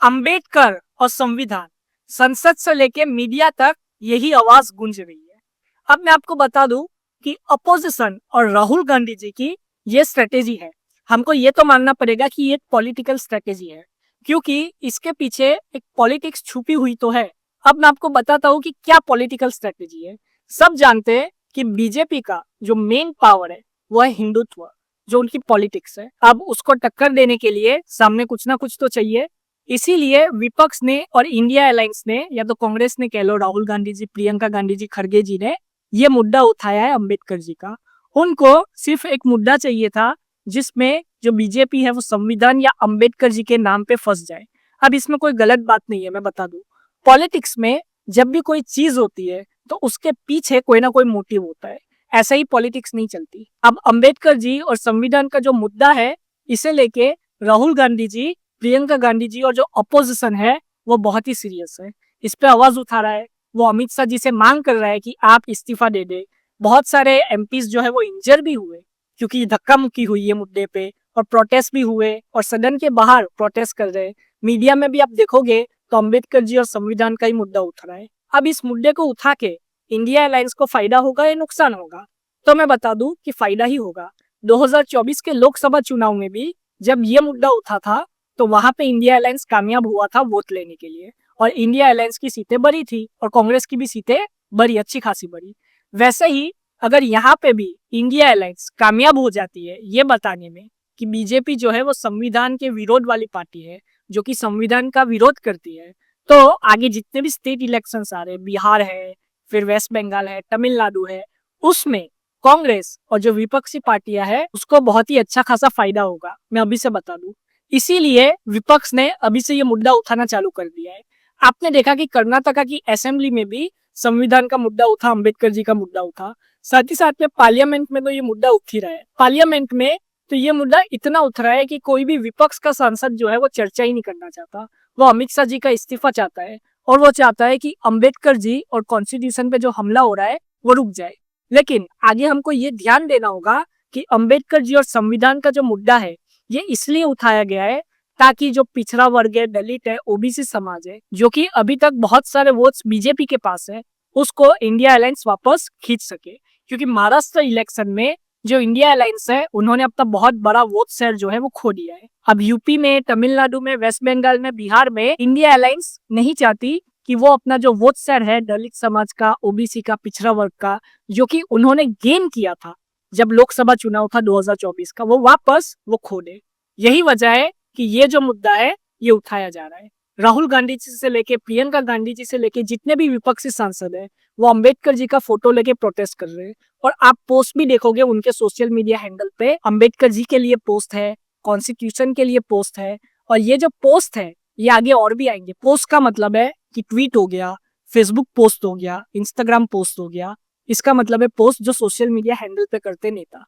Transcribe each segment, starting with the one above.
अंबेडकर और संविधान, संसद से लेके मीडिया तक यही आवाज गूंज रही है। अब मैं आपको बता दूं कि अपोजिशन और राहुल गांधी जी की ये स्ट्रेटेजी है। हमको ये तो मानना पड़ेगा कि ये पॉलिटिकल स्ट्रेटेजी है, क्योंकि इसके पीछे एक पॉलिटिक्स छुपी हुई तो है। अब मैं आपको बताता हूँ कि क्या पॉलिटिकल स्ट्रेटेजी है। सब जानते हैं कि बीजेपी का जो मेन पावर है वो है हिंदुत्व, जो उनकी पॉलिटिक्स है। अब उसको टक्कर देने के लिए सामने कुछ ना कुछ तो चाहिए। इसीलिए विपक्ष ने और इंडिया अलायंस ने, या तो कांग्रेस ने कह लो, राहुल गांधी जी, प्रियंका गांधी जी, खड़गे जी ने ये मुद्दा उठाया है अंबेडकर जी का। उनको सिर्फ एक मुद्दा चाहिए था जिसमें जो बीजेपी है वो संविधान या अंबेडकर जी के नाम पे फंस जाए। अब इसमें कोई गलत बात नहीं है, मैं बता दूं। पॉलिटिक्स में जब भी कोई चीज होती है तो उसके पीछे कोई ना कोई मोटिव होता है। ऐसा ही पॉलिटिक्स नहीं चलती। अब अंबेडकर जी और संविधान का जो मुद्दा है, इसे लेके राहुल गांधी जी, प्रियंका गांधी जी और जो अपोजिशन है वो बहुत ही सीरियस है। इस पे आवाज उठा रहा है। वो अमित शाह जी से मांग कर रहा है कि आप इस्तीफा दे दे। बहुत सारे एमपीज जो है वो इंजर भी हुए क्योंकि धक्का मुक्की हुई है मुद्दे पे, और प्रोटेस्ट भी हुए और सदन के बाहर प्रोटेस्ट कर रहे हैं। मीडिया में भी आप देखोगे तो अंबेडकर जी और संविधान का ही मुद्दा उठ रहा है। अब इस मुद्दे को उठा के इंडिया अलायंस को फायदा होगा या नुकसान होगा? तो मैं बता दूं कि फायदा ही होगा। 2024 के लोकसभा चुनाव में भी जब ये मुद्दा उठा था तो वहां पे इंडिया अलायंस कामयाब हुआ था वोट लेने के लिए, और इंडिया अलायंस की सीटें बड़ी थी और कांग्रेस की भी सीटें बड़ी, अच्छी खासी बड़ी। वैसे ही अगर यहाँ पे भी इंडिया अलायंस कामयाब हो जाती है ये बताने में कि बीजेपी जो है वो संविधान के विरोध वाली पार्टी है, जो कि संविधान का विरोध करती है, तो आगे जितने भी स्टेट इलेक्शंस आ रहे हैं, बिहार है, फिर वेस्ट बंगाल है, तमिलनाडु है, उसमें कांग्रेस और जो विपक्षी पार्टियां हैं उसको बहुत ही अच्छा खासा फायदा होगा, मैं अभी से बता दूं। इसीलिए विपक्ष ने अभी से ये मुद्दा उठाना चालू कर दिया है। आपने देखा कि कर्नाटका की असेंबली में भी संविधान का मुद्दा उठा, अंबेडकर जी का मुद्दा उठा। साथ ही साथ में पार्लियामेंट में तो ये मुद्दा उठ ही रहा है। पार्लियामेंट में तो ये मुद्दा इतना उठ रहा है कि कोई भी विपक्ष का सांसद जो है वो चर्चा ही नहीं करना चाहता। वो अमित शाह जी का इस्तीफा चाहता है और वो चाहता है कि अंबेडकर जी और कॉन्स्टिट्यूशन पे जो हमला हो रहा है वो रुक जाए। लेकिन आगे हमको ये ध्यान देना होगा कि अंबेडकर जी और संविधान का जो मुद्दा है ये इसलिए उठाया गया है ताकि जो पिछड़ा वर्ग है, दलित है, ओबीसी समाज है, जो कि अभी तक बहुत सारे वोट्स बीजेपी के पास है, उसको इंडिया अलायंस वापस खींच सके। क्योंकि महाराष्ट्र इलेक्शन में जो इंडिया अलायंस है उन्होंने अपना बहुत बड़ा वोट शेयर जो है वो खो दिया है। अब यूपी में, तमिलनाडु में, वेस्ट बंगाल में, बिहार में इंडिया अलायंस नहीं चाहती कि वो अपना जो वोट शेयर है दलित समाज का, ओबीसी का, पिछड़ा वर्ग का, जो कि उन्होंने गेन किया था जब लोकसभा चुनाव था 2024 का, वो वापस वो खो दे। यही वजह है कि ये जो मुद्दा है ये उठाया जा रहा है। राहुल गांधी जी से लेके प्रियंका गांधी जी से लेके जितने भी विपक्षी सांसद हैं वो अंबेडकर जी का फोटो लेके प्रोटेस्ट कर रहे हैं। और आप पोस्ट भी देखोगे उनके सोशल मीडिया हैंडल पे, अंबेडकर जी के लिए पोस्ट है, कॉन्स्टिट्यूशन के लिए पोस्ट है। और ये जो पोस्ट है ये आगे और भी आएंगे। पोस्ट का मतलब है कि ट्वीट हो गया, फेसबुक पोस्ट हो गया, इंस्टाग्राम पोस्ट हो गया। इसका मतलब है पोस्ट जो सोशल मीडिया हैंडल पे करते नेता।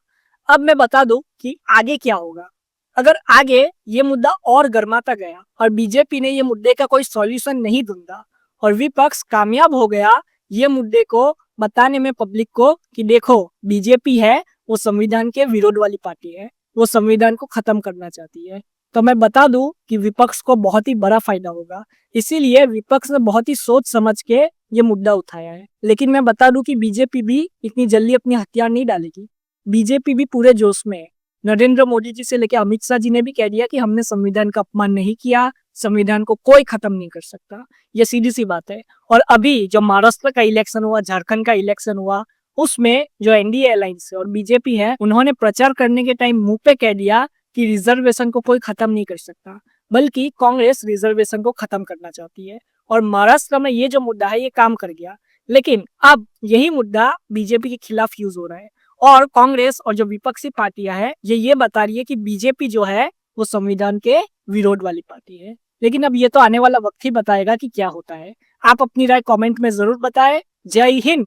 अब मैं बता दूं कि आगे क्या होगा। अगर आगे ये मुद्दा और गर्माता गया और बीजेपी ने ये मुद्दे का कोई सॉल्यूशन नहीं ढूंढा और विपक्ष कामयाब हो गया ये मुद्दे को बताने में पब्लिक को कि देखो बीजेपी है वो संविधान के विरोध वाली पार्टी है, वो संविधान को खत्म करना चाहती है, तो मैं बता दूं कि विपक्ष को बहुत ही बड़ा फायदा होगा। इसीलिए विपक्ष ने बहुत ही सोच समझ के ये मुद्दा उठाया है। लेकिन मैं बता दूं कि बीजेपी भी इतनी जल्दी अपनी हथियार नहीं डालेगी। बीजेपी भी पूरे जोश में है। नरेंद्र मोदी जी से लेकर अमित शाह जी ने भी कह दिया कि हमने संविधान का अपमान नहीं किया, संविधान को कोई खत्म नहीं कर सकता। ये सीधी सी बात है। और अभी जो महाराष्ट्र का इलेक्शन हुआ, झारखंड का इलेक्शन हुआ, उसमें जो एनडीए अलायंस है और बीजेपी है, उन्होंने प्रचार करने के टाइम मुंह पे कह दिया कि रिजर्वेशन को कोई खत्म नहीं कर सकता, बल्कि कांग्रेस रिजर्वेशन को खत्म करना चाहती है। और महाराष्ट्र में ये जो मुद्दा है ये काम कर गया। लेकिन अब यही मुद्दा बीजेपी के खिलाफ यूज हो रहा है और कांग्रेस और जो विपक्षी पार्टियां हैं ये बता रही है कि बीजेपी जो है वो संविधान के विरोध वाली पार्टी है। लेकिन अब ये तो आने वाला वक्त ही बताएगा कि क्या होता है। आप अपनी राय कमेंट में जरूर बताएं। जय हिंद।